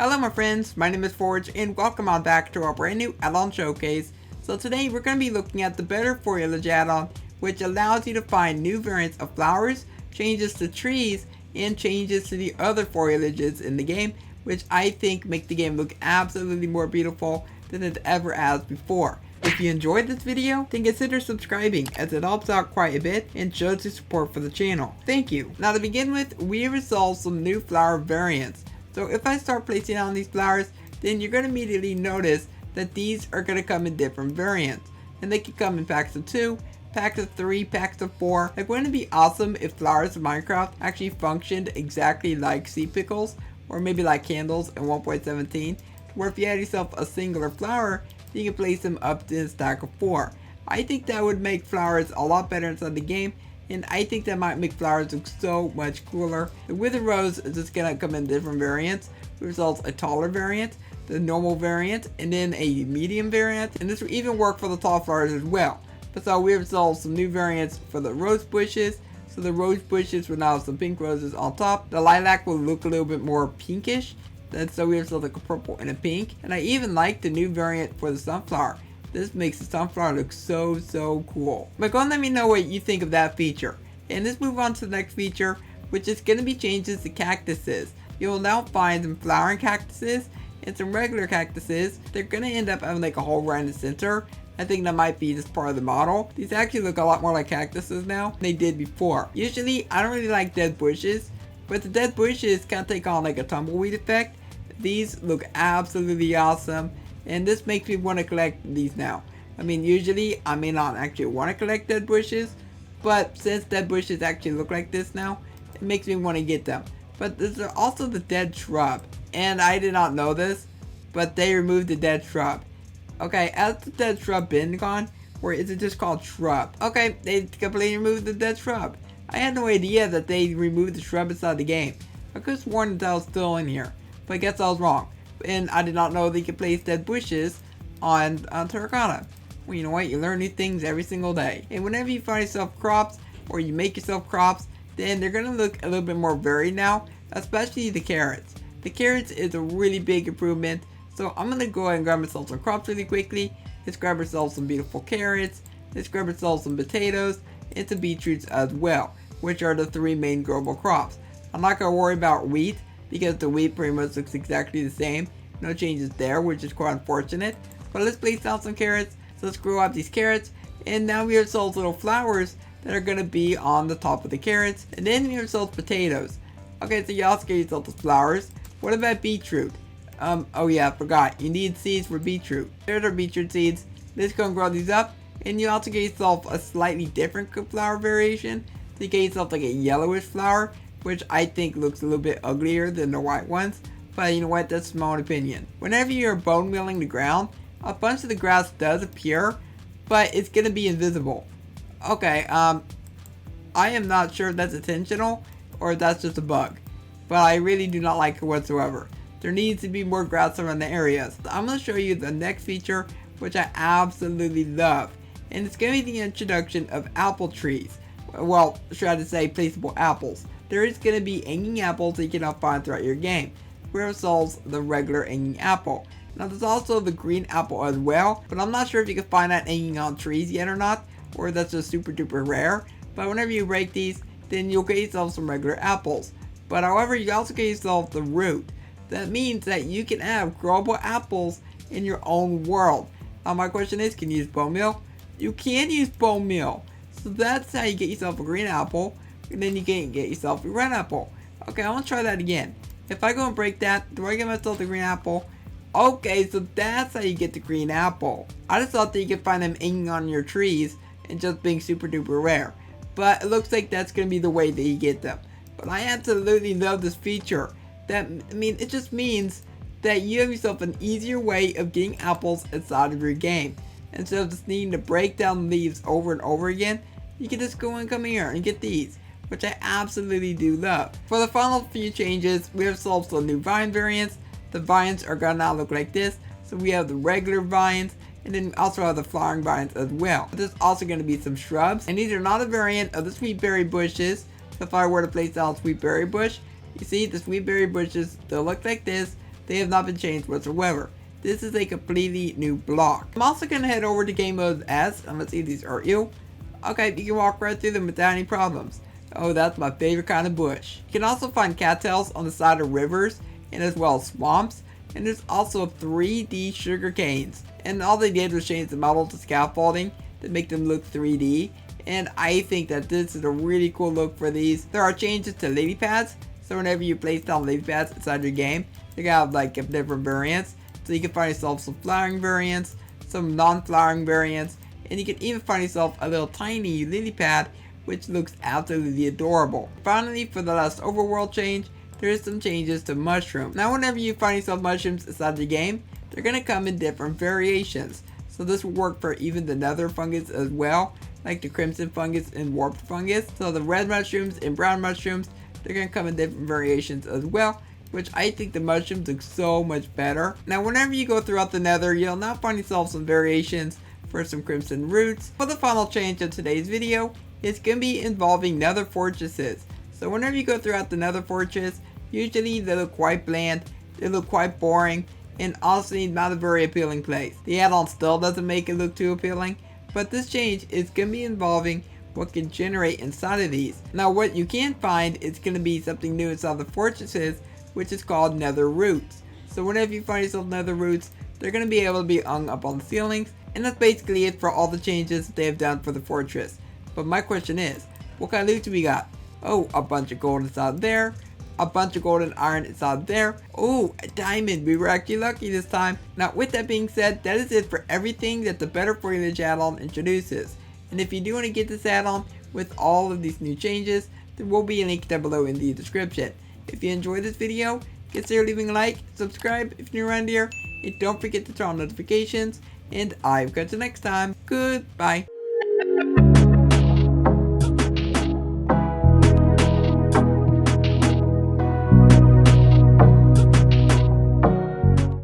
Hello my friends, my name is Forge and welcome on back to our brand new add-on showcase. So today we're going to be looking at the Better Foliage Addon, which allows you to find new variants of flowers, changes to trees, and changes to the other foliages in the game, which I think make the game look absolutely more beautiful than it ever has before. If you enjoyed this video, then consider subscribing as it helps out quite a bit and shows your support for the channel. Thank you. Now to begin with, we resolved some new flower variants. So if I start placing on these flowers, then you're going to immediately notice that these are going to come in different variants. And they can come in packs of 2, packs of 3, packs of 4. Like, wouldn't it be awesome if flowers in Minecraft actually functioned exactly like sea pickles? Or maybe like candles in 1.17? Where if you had yourself a singular flower, you can place them up to a stack of 4. I think that would make flowers a lot better inside the game. And I think that might make flowers look so much cooler. The Wither Rose is just going to come in different variants. It results a taller variant, the normal variant, and then a medium variant. And this will even work for the tall flowers as well. But so we have resolved some new variants for the rose bushes. So the rose bushes will now have some pink roses on top. The lilac will look a little bit more pinkish. And so we have something like a purple and a pink. And I even like the new variant for the sunflower. This makes the sunflower look so cool. But go and let me know what you think of that feature. And let's move on to the next feature, which is going to be changes to cactuses. You'll now find some flowering cactuses and some regular cactuses. They're going to end up having like a hole right in the center. I think that might be just part of the model. These actually look a lot more like cactuses now than they did before. Usually, I don't really like dead bushes, but the dead bushes kind of take on like a tumbleweed effect. These look absolutely awesome. And this makes me want to collect these now. I mean, usually I may not actually want to collect dead bushes, but since dead bushes actually look like this now, it makes me want to get them. But there's also the dead shrub, and I did not know this, but they removed the dead shrub. Okay, has the dead shrub been gone, or is it just called shrub? Okay, they completely removed the dead shrub. I had no idea that they removed the shrub inside the game. I could have sworn that was still in here, but I guess I was wrong. And I did not know that you could place dead bushes on terracotta. Well, you know what? You learn new things every single day. And whenever you find yourself crops, or you make yourself crops, then they're going to look a little bit more varied now, especially the carrots. The carrots is a really big improvement. So I'm going to go ahead and grab myself some crops really quickly. Let's grab ourselves some beautiful carrots. Let's grab ourselves some potatoes and some beetroots as well, which are the 3 main growable crops. I'm not going to worry about wheat, because the wheat pretty much looks exactly the same. No changes there, which is quite unfortunate. But let's place down some carrots. So let's grow up these carrots. And now we have those little flowers that are going to be on the top of the carrots. And then we have those potatoes. Okay, so you also get yourself the flowers. What about beetroot? Oh yeah, I forgot. You need seeds for beetroot. There's our beetroot seeds. Let's go and grow these up. And you also get yourself a slightly different flower variation. So you get yourself like a yellowish flower, which I think looks a little bit uglier than the white ones. But you know what, that's my own opinion. Whenever you're bone milling the ground, a bunch of the grass does appear, but it's going to be invisible. Okay, I am not sure if that's intentional, or if that's just a bug. But I really do not like it whatsoever. There needs to be more grass around the areas. So I'm going to show you the next feature, which I absolutely love. And it's going to be the introduction of apple trees. Well, should I say placeable apples. There is going to be hanging apples that you cannot find throughout your game. Where it solves the regular hanging apple. Now there's also the green apple as well, but I'm not sure if you can find that hanging on trees yet or not, or that's just super duper rare. But whenever you break these, then you'll get yourself some regular apples. But however, you also get yourself the root. That means that you can have growable apples in your own world. Now my question is, can you use bone meal? You can use bone meal. So that's how you get yourself a green apple. And then you can get yourself a red apple. Okay, I want to try that again. If I go and break that, do I get myself the green apple? Okay, so that's how you get the green apple. I just thought that you could find them hanging on your trees and just being super duper rare. But it looks like that's going to be the way that you get them. But I absolutely love this feature. It just means that you have yourself an easier way of getting apples inside of your game. Instead of just needing to break down leaves over and over again, you can just go and come here and get these, which I absolutely do love. For the final few changes, we have solved some new vine variants. The vines are gonna now look like this. So we have the regular vines, and then we also have the flowering vines as well. There's also gonna be some shrubs, and these are not a variant of the sweet berry bushes. So if I were to place down a sweet berry bush, you see the sweet berry bushes, they'll look like this. they have not been changed whatsoever. This is a completely new block. I'm also going to head over to game mode as, I'm going to see these are you. Okay, you can walk right through them without any problems. Oh, that's my favorite kind of bush. You can also find cattails on the side of rivers and as well as swamps. And there's also 3D sugar canes. And all they did was change the model to scaffolding to make them look 3D. And I think that this is a really cool look for these. There are changes to lily pads. So whenever you place down lily pads inside your game, they're gonna have like different variants. So you can find yourself some flowering variants, some non-flowering variants, and you can even find yourself a little tiny lily pad which looks absolutely adorable. Finally, for the last overworld change, there is some changes to mushrooms. Now whenever you find yourself mushrooms inside the game, they're gonna come in different variations. So this will work for even the nether fungus as well, like the crimson fungus and warped fungus. So the red mushrooms and brown mushrooms, they're gonna come in different variations as well, which I think the mushrooms look so much better. Now whenever you go throughout the nether, you'll now find yourself some variations for some crimson roots. For the final change of today's video, it's going to be involving nether fortresses. So whenever you go throughout the nether fortress, usually they look quite bland, they look quite boring, and honestly not a very appealing place. The add-on still doesn't make it look too appealing, but this change is going to be involving what can generate inside of these. Now what you can find is going to be something new inside the fortresses, which is called Nether Roots. So whenever you find yourself Nether Roots, they're going to be able to be hung up on the ceilings, and that's basically it for all the changes that they have done for the fortress. But my question is, what kind of loot do we got? Oh, a bunch of gold inside there, a bunch of gold and iron inside there. Oh, a diamond. We were actually lucky this time. Now with that being said, that is it for everything that the Better Foliage Addon introduces. And if you do want to get this add-on with all of these new changes, there will be a link down below in the description. If you enjoyed this video, consider leaving a like, subscribe if you're new around here, and don't forget to turn on notifications. And I'll catch you next time. Goodbye.